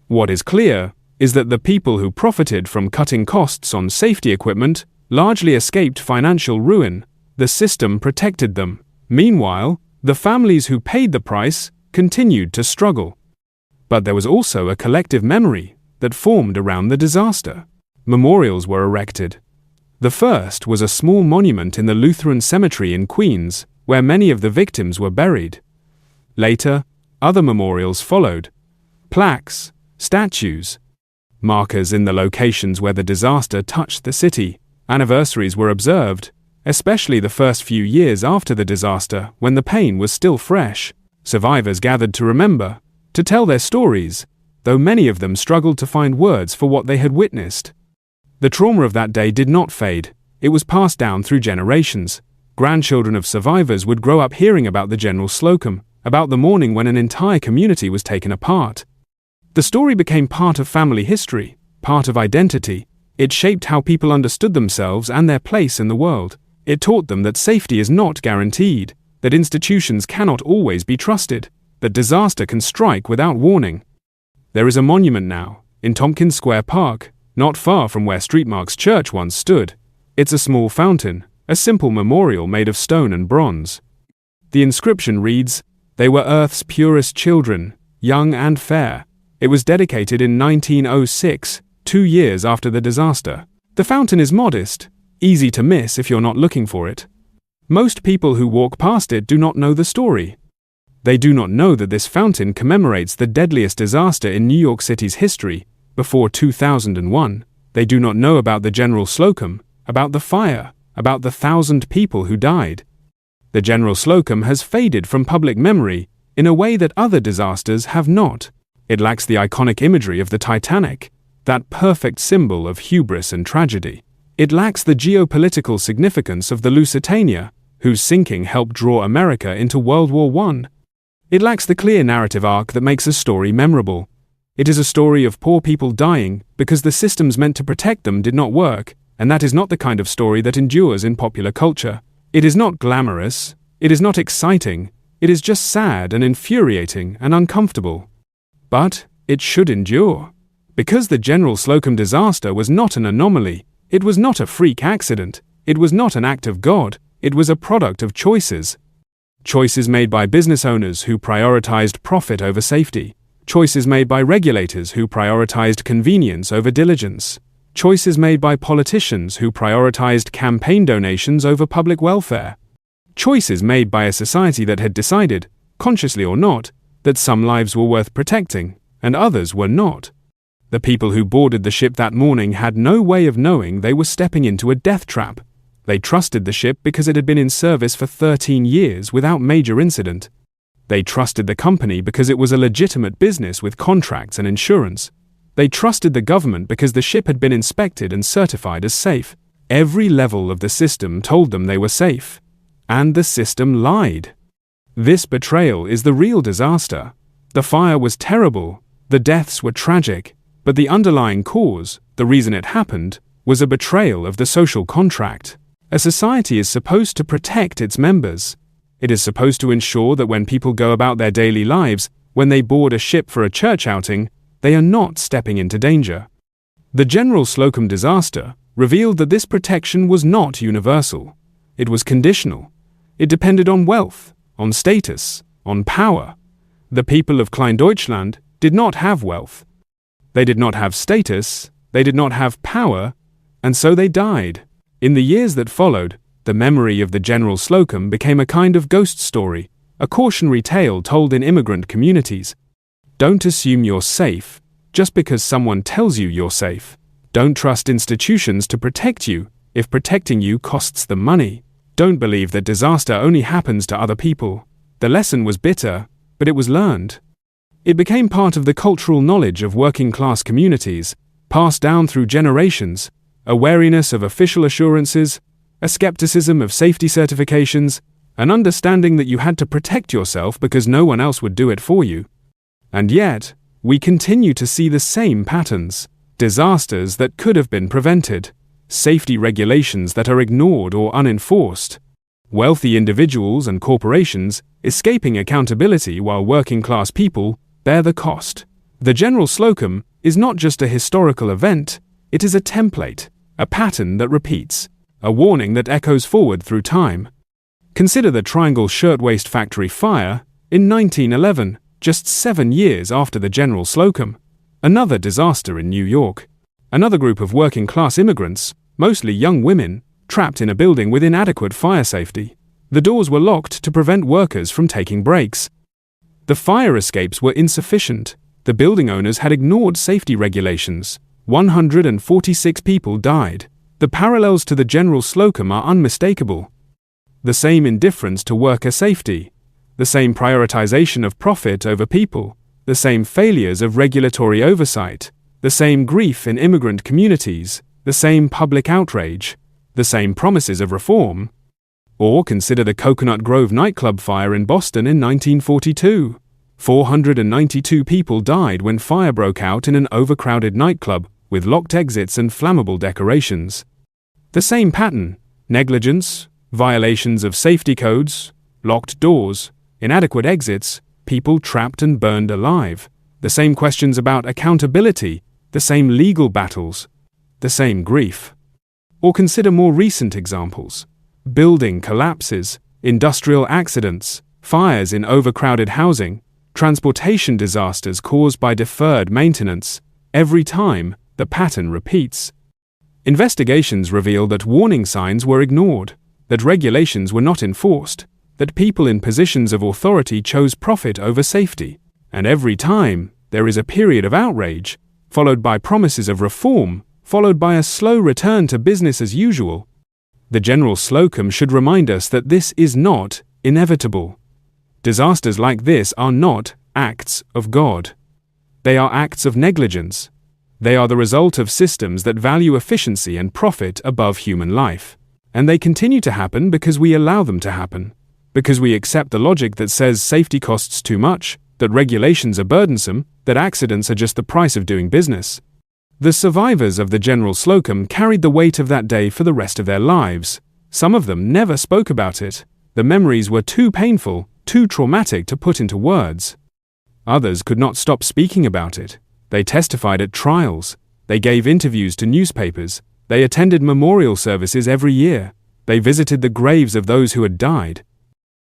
What is clear is that the people who profited from cutting costs on safety equipment largely escaped financial ruin. The system protected them. Meanwhile, the families who paid the price continued to struggle. But there was also a collective memory that formed around the disaster. Memorials were erected. The first was a small monument in the Lutheran Cemetery in Queens, where many of the victims were buried. Later, other memorials followed. Plaques, statues, markers in the locations where the disaster touched the city. Anniversaries were observed, especially the first few years after the disaster, when the pain was still fresh. Survivors gathered to remember, to tell their stories, though many of them struggled to find words for what they had witnessed. The trauma of that day did not fade. It was passed down through generations. Grandchildren of survivors would grow up hearing about the General Slocum, about the morning when an entire community was taken apart. The story became part of family history, part of identity. It shaped how people understood themselves and their place in the world. It taught them that safety is not guaranteed, that institutions cannot always be trusted, that disaster can strike without warning. There is a monument now, in Tompkins Square Park, not far from where Streetmark's church once stood. It's a small fountain, a simple memorial made of stone and bronze. The inscription reads, "They were Earth's purest children, young and fair." It was dedicated in 1906, 2 years after the disaster. The fountain is modest, easy to miss if you're not looking for it. Most people who walk past it do not know the story. They do not know that this fountain commemorates the deadliest disaster in New York City's history, before 2001. They do not know about the General Slocum, about the fire, about the 1,000 people who died. The General Slocum has faded from public memory in a way that other disasters have not. It lacks the iconic imagery of the Titanic, that perfect symbol of hubris and tragedy. It lacks the geopolitical significance of the Lusitania, whose sinking helped draw America into World War I. It lacks the clear narrative arc that makes a story memorable. It is a story of poor people dying because the systems meant to protect them did not work, and that is not the kind of story that endures in popular culture. It is not glamorous, it is not exciting, it is just sad and infuriating and uncomfortable. But it should endure. Because the General Slocum disaster was not an anomaly, it was not a freak accident, it was not an act of God, it was a product of choices. Choices made by business owners who prioritized profit over safety. Choices made by regulators who prioritized convenience over diligence. Choices made by politicians who prioritized campaign donations over public welfare. Choices made by a society that had decided, consciously or not, that some lives were worth protecting, and others were not. The people who boarded the ship that morning had no way of knowing they were stepping into a death trap. They trusted the ship because it had been in service for 13 years without major incident. They trusted the company because it was a legitimate business with contracts and insurance. They trusted the government because the ship had been inspected and certified as safe. Every level of the system told them they were safe. And the system lied. This betrayal is the real disaster. The fire was terrible, the deaths were tragic, but the underlying cause, the reason it happened, was a betrayal of the social contract. A society is supposed to protect its members. It is supposed to ensure that when people go about their daily lives, when they board a ship for a church outing, they are not stepping into danger. The General Slocum disaster revealed that this protection was not universal. It was conditional. It depended on wealth, on status, on power. The people of Kleindeutschland did not have wealth. They did not have status, they did not have power, and so they died. In the years that followed, the memory of the General Slocum became a kind of ghost story, a cautionary tale told in immigrant communities. Don't assume you're safe just because someone tells you you're safe. Don't trust institutions to protect you if protecting you costs them money. Don't believe that disaster only happens to other people. The lesson was bitter, but it was learned. It became part of the cultural knowledge of working-class communities, passed down through generations, a wariness of official assurances, a skepticism of safety certifications, an understanding that you had to protect yourself because no one else would do it for you. And yet, we continue to see the same patterns, disasters that could have been prevented, safety regulations that are ignored or unenforced, wealthy individuals and corporations escaping accountability while working-class people bear the cost. The General Slocum is not just a historical event, it is a template, a pattern that repeats, a warning that echoes forward through time. Consider the Triangle Shirtwaist Factory fire in 1911, just 7 years after the General Slocum. Another disaster in New York. Another group of working-class immigrants, mostly young women, trapped in a building with inadequate fire safety. The doors were locked to prevent workers from taking breaks. The fire escapes were insufficient. The building owners had ignored safety regulations. 146 people died. The parallels to the General Slocum are unmistakable. The same indifference to worker safety, the same prioritization of profit over people, the same failures of regulatory oversight, the same grief in immigrant communities, the same public outrage, the same promises of reform. Or consider the Coconut Grove nightclub fire in Boston in 1942. 492 people died when fire broke out in an overcrowded nightclub with locked exits and flammable decorations. The same pattern: negligence, violations of safety codes, locked doors, inadequate exits, people trapped and burned alive. The same questions about accountability, the same legal battles, the same grief. Or consider more recent examples: building collapses, industrial accidents, fires in overcrowded housing, transportation disasters caused by deferred maintenance. Every time, the pattern repeats. Investigations reveal that warning signs were ignored, that regulations were not enforced, that people in positions of authority chose profit over safety. And every time, there is a period of outrage, followed by promises of reform, followed by a slow return to business as usual. The General Slocum should remind us that this is not inevitable. Disasters like this are not acts of God. They are acts of negligence. They are the result of systems that value efficiency and profit above human life. And they continue to happen because we allow them to happen. Because we accept the logic that says safety costs too much, that regulations are burdensome, that accidents are just the price of doing business. The survivors of the General Slocum carried the weight of that day for the rest of their lives. Some of them never spoke about it. The memories were too painful, too traumatic to put into words. Others could not stop speaking about it. They testified at trials. They gave interviews to newspapers. They attended memorial services every year. They visited the graves of those who had died.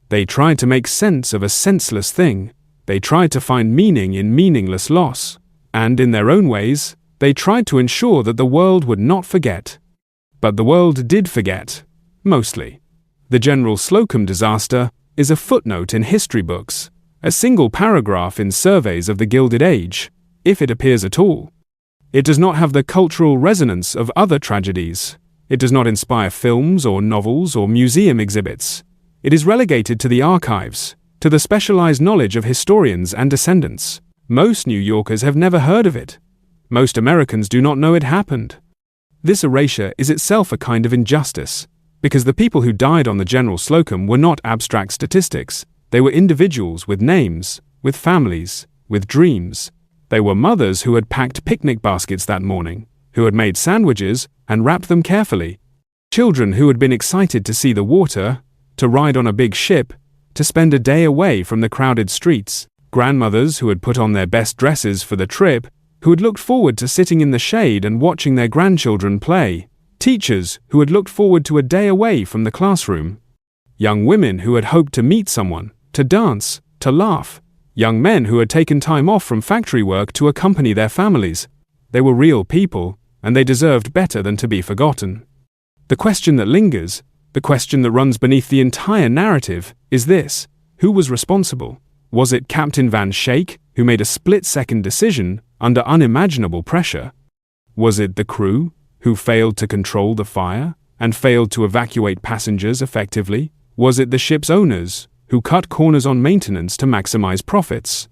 They tried to make sense of a senseless thing. They tried to find meaning in meaningless loss. And in their own ways, they tried to ensure that the world would not forget. But the world did forget, mostly. The General Slocum disaster is a footnote in history books, a single paragraph in surveys of the Gilded Age, if it appears at all. It does not have the cultural resonance of other tragedies. It does not inspire films or novels or museum exhibits. It is relegated to the archives, to the specialized knowledge of historians and descendants. Most New Yorkers have never heard of it. Most Americans do not know it happened. This erasure is itself a kind of injustice, because the people who died on the General Slocum were not abstract statistics. They were individuals with names, with families, with dreams. They were mothers who had packed picnic baskets that morning, who had made sandwiches and wrapped them carefully. Children who had been excited to see the water, to ride on a big ship, to spend a day away from the crowded streets. Grandmothers who had put on their best dresses for the trip, who had looked forward to sitting in the shade and watching their grandchildren play. Teachers who had looked forward to a day away from the classroom. Young women who had hoped to meet someone, to dance, to laugh. Young men who had taken time off from factory work to accompany their families. They were real people, and they deserved better than to be forgotten. The question that lingers, the question that runs beneath the entire narrative, is this: who was responsible? Was it Captain Van Schaik, who made a split-second decision under unimaginable pressure? Was it the crew, who failed to control the fire and failed to evacuate passengers effectively? Was it the ship's owners, who cut corners on maintenance to maximize profits?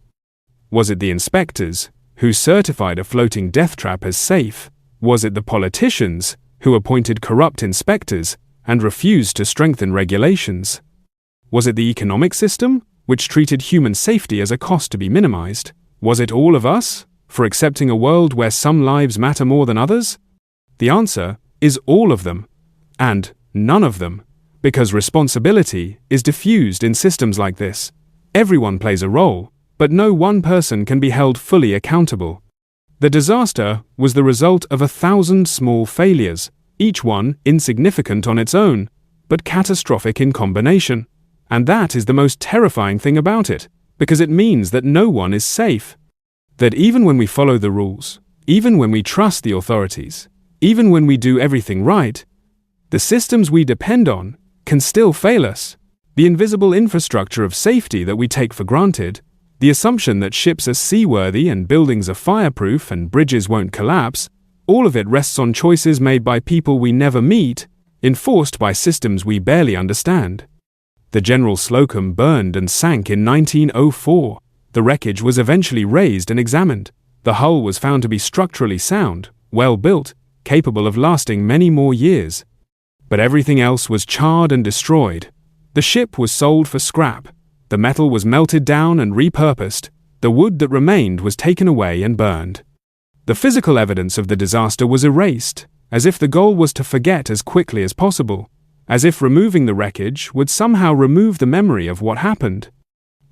Was it the inspectors, who certified a floating death trap as safe? Was it the politicians, who appointed corrupt inspectors and refused to strengthen regulations? Was it the economic system, which treated human safety as a cost to be minimized? Was it all of us, for accepting a world where some lives matter more than others? The answer is all of them, and none of them, because responsibility is diffused in systems like this. Everyone plays a role, but no one person can be held fully accountable. The disaster was the result of 1,000 small failures, each one insignificant on its own, but catastrophic in combination. And that is the most terrifying thing about it, because it means that no one is safe. That even when we follow the rules, even when we trust the authorities, even when we do everything right, the systems we depend on can still fail us. The invisible infrastructure of safety that we take for granted, the assumption that ships are seaworthy and buildings are fireproof and bridges won't collapse, all of it rests on choices made by people we never meet, enforced by systems we barely understand. The General Slocum burned and sank in 1904. The wreckage was eventually raised and examined. The hull was found to be structurally sound, well built, capable of lasting many more years. But everything else was charred and destroyed. The ship was sold for scrap. The metal was melted down and repurposed. The wood that remained was taken away and burned. The physical evidence of the disaster was erased, as if the goal was to forget as quickly as possible, as if removing the wreckage would somehow remove the memory of what happened.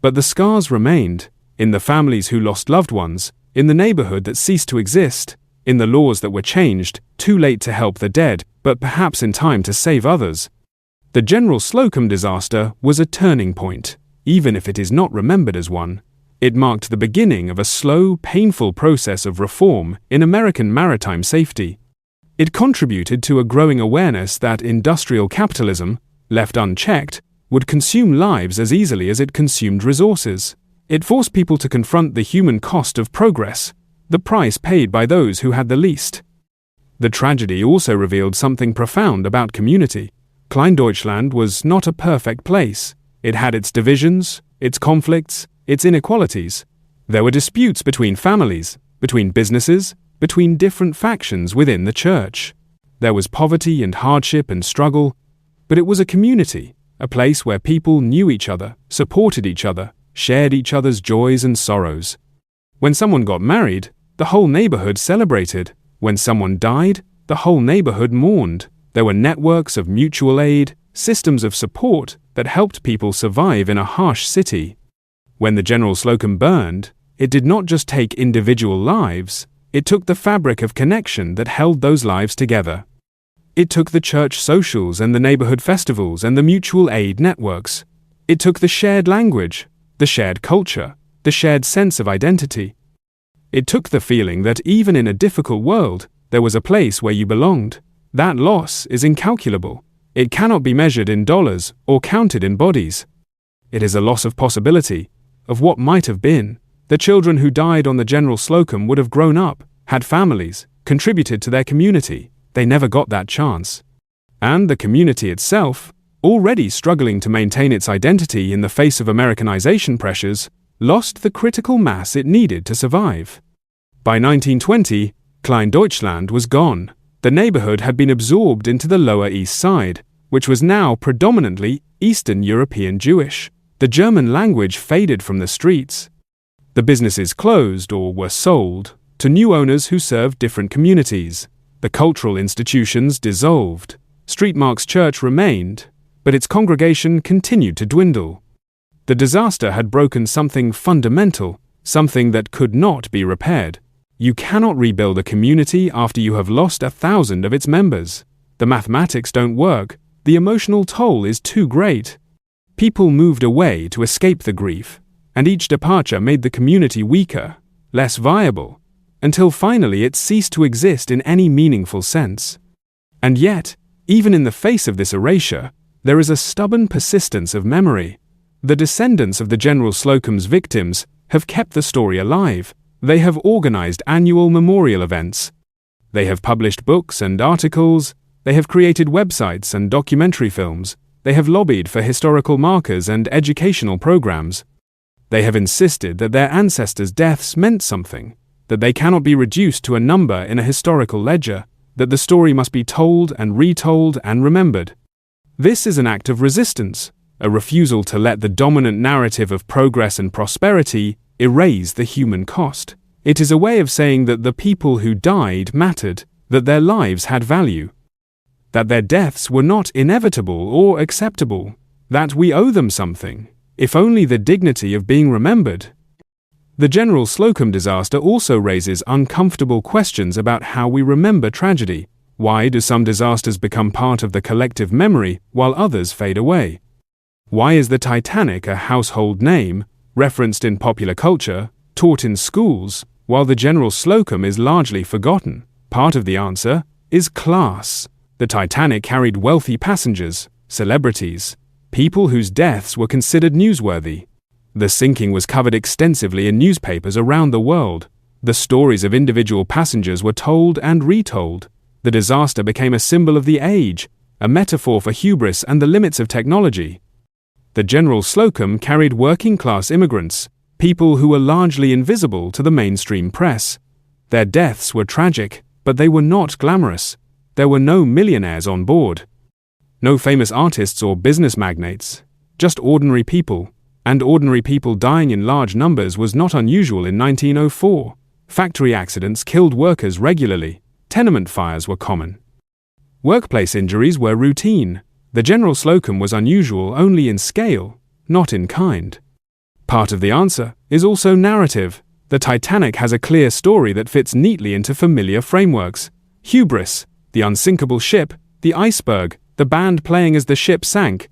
But the scars remained, in the families who lost loved ones, in the neighborhood that ceased to exist, in the laws that were changed, too late to help the dead, but perhaps in time to save others. The General Slocum disaster was a turning point, even if it is not remembered as one. It marked the beginning of a slow, painful process of reform in American maritime safety. It contributed to a growing awareness that industrial capitalism, left unchecked, would consume lives as easily as it consumed resources. It forced people to confront the human cost of progress, the price paid by those who had the least. The tragedy also revealed something profound about community. Kleindeutschland was not a perfect place. It had its divisions, its conflicts, its inequalities. There were disputes between families, between businesses, between different factions within the church. There was poverty and hardship and struggle, but it was a community, a place where people knew each other, supported each other, shared each other's joys and sorrows. When someone got married, the whole neighborhood celebrated. When someone died, the whole neighborhood mourned. There were networks of mutual aid, systems of support that helped people survive in a harsh city. When the General Slocum burned, it did not just take individual lives, it took the fabric of connection that held those lives together. It took the church socials and the neighborhood festivals and the mutual aid networks. It took the shared language, the shared culture, the shared sense of identity. It took the feeling that even in a difficult world, there was a place where you belonged. That loss is incalculable. It cannot be measured in dollars or counted in bodies. It is a loss of possibility, of what might have been. The children who died on the General Slocum would have grown up, had families, contributed to their community. They never got that chance. And the community itself, already struggling to maintain its identity in the face of Americanization pressures, lost the critical mass it needed to survive. By 1920, Kleindeutschland was gone. The neighborhood had been absorbed into the Lower East Side, which was now predominantly Eastern European Jewish. The German language faded from the streets. The businesses closed or were sold to new owners who served different communities. The cultural institutions dissolved. St. Mark's Church remained, but its congregation continued to dwindle. The disaster had broken something fundamental, something that could not be repaired. You cannot rebuild a community after you have lost 1,000 of its members. The mathematics don't work. The emotional toll is too great. People moved away to escape the grief, and each departure made the community weaker, less viable, until finally it ceased to exist in any meaningful sense. And yet, even in the face of this erasure, there is a stubborn persistence of memory. The descendants of the General Slocum's victims have kept the story alive. They have organized annual memorial events. They have published books and articles. They have created websites and documentary films. They have lobbied for historical markers and educational programs. They have insisted that their ancestors' deaths meant something, that they cannot be reduced to a number in a historical ledger, that the story must be told and retold and remembered. This is an act of resistance, a refusal to let the dominant narrative of progress and prosperity erase the human cost. It is a way of saying that the people who died mattered, that their lives had value, that their deaths were not inevitable or acceptable, that we owe them something, if only the dignity of being remembered. The General Slocum disaster also raises uncomfortable questions about how we remember tragedy. Why do some disasters become part of the collective memory while others fade away? Why is the Titanic a household name, referenced in popular culture, taught in schools, while the General Slocum is largely forgotten? Part of the answer is class. The Titanic carried wealthy passengers, celebrities, people whose deaths were considered newsworthy. The sinking was covered extensively in newspapers around the world. The stories of individual passengers were told and retold. The disaster became a symbol of the age, a metaphor for hubris and the limits of technology. The General Slocum carried working-class immigrants, people who were largely invisible to the mainstream press. Their deaths were tragic, but they were not glamorous. There were no millionaires on board. No famous artists or business magnates, just ordinary people, and ordinary people dying in large numbers was not unusual in 1904. Factory accidents killed workers regularly, tenement fires were common. Workplace injuries were routine. The General Slocum was unusual only in scale, not in kind. Part of the answer is also narrative. The Titanic has a clear story that fits neatly into familiar frameworks. Hubris, the unsinkable ship, the iceberg, the band playing as the ship sank,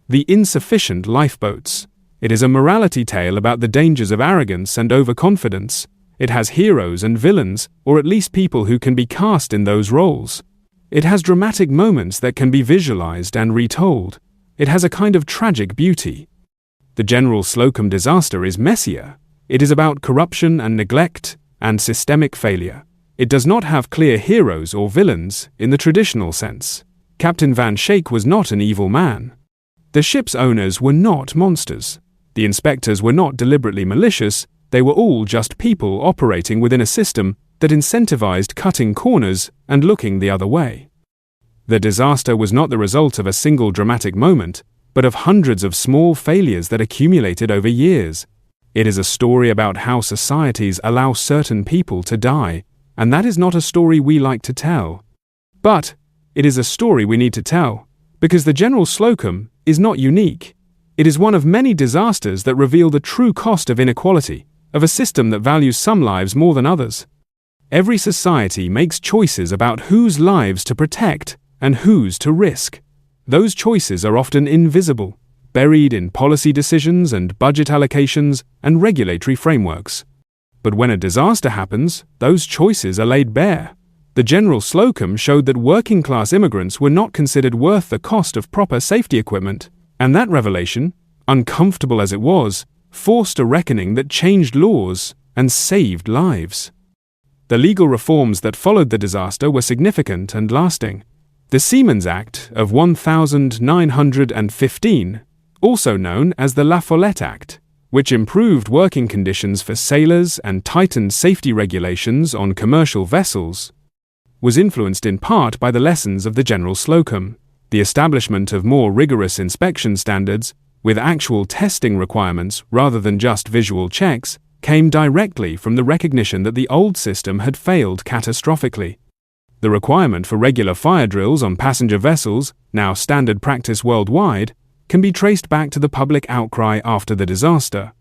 the insufficient lifeboats. It is a morality tale about the dangers of arrogance and overconfidence. It has heroes and villains, or at least people who can be cast in those roles. It has dramatic moments that can be visualized and retold. It has a kind of tragic beauty. The General Slocum disaster is messier. It is about corruption and neglect and systemic failure. It does not have clear heroes or villains in the traditional sense. Captain Van Schaik was not an evil man. The ship's owners were not monsters. The inspectors were not deliberately malicious. They were all just people operating within a system that incentivized cutting corners and looking the other way. The disaster was not the result of a single dramatic moment, but of hundreds of small failures that accumulated over years. It is a story about how societies allow certain people to die, and that is not a story we like to tell. But it is a story we need to tell, because the General Slocum is not unique. It is one of many disasters that reveal the true cost of inequality, of a system that values some lives more than others. Every society makes choices about whose lives to protect and whose to risk. Those choices are often invisible, buried in policy decisions and budget allocations and regulatory frameworks. But when a disaster happens, those choices are laid bare. The General Slocum showed that working-class immigrants were not considered worth the cost of proper safety equipment, and that revelation, uncomfortable as it was, forced a reckoning that changed laws and saved lives. The legal reforms that followed the disaster were significant and lasting. The Seamen's Act of 1915, also known as the La Follette Act, which improved working conditions for sailors and tightened safety regulations on commercial vessels, was influenced in part by the lessons of the General Slocum. The establishment of more rigorous inspection standards, with actual testing requirements rather than just visual checks, came directly from the recognition that the old system had failed catastrophically. The requirement for regular fire drills on passenger vessels, now standard practice worldwide, can be traced back to the public outcry after the disaster.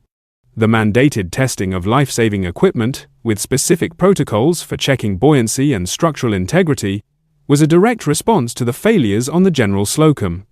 The mandated testing of life-saving equipment, with specific protocols for checking buoyancy and structural integrity, was a direct response to the failures on the General Slocum.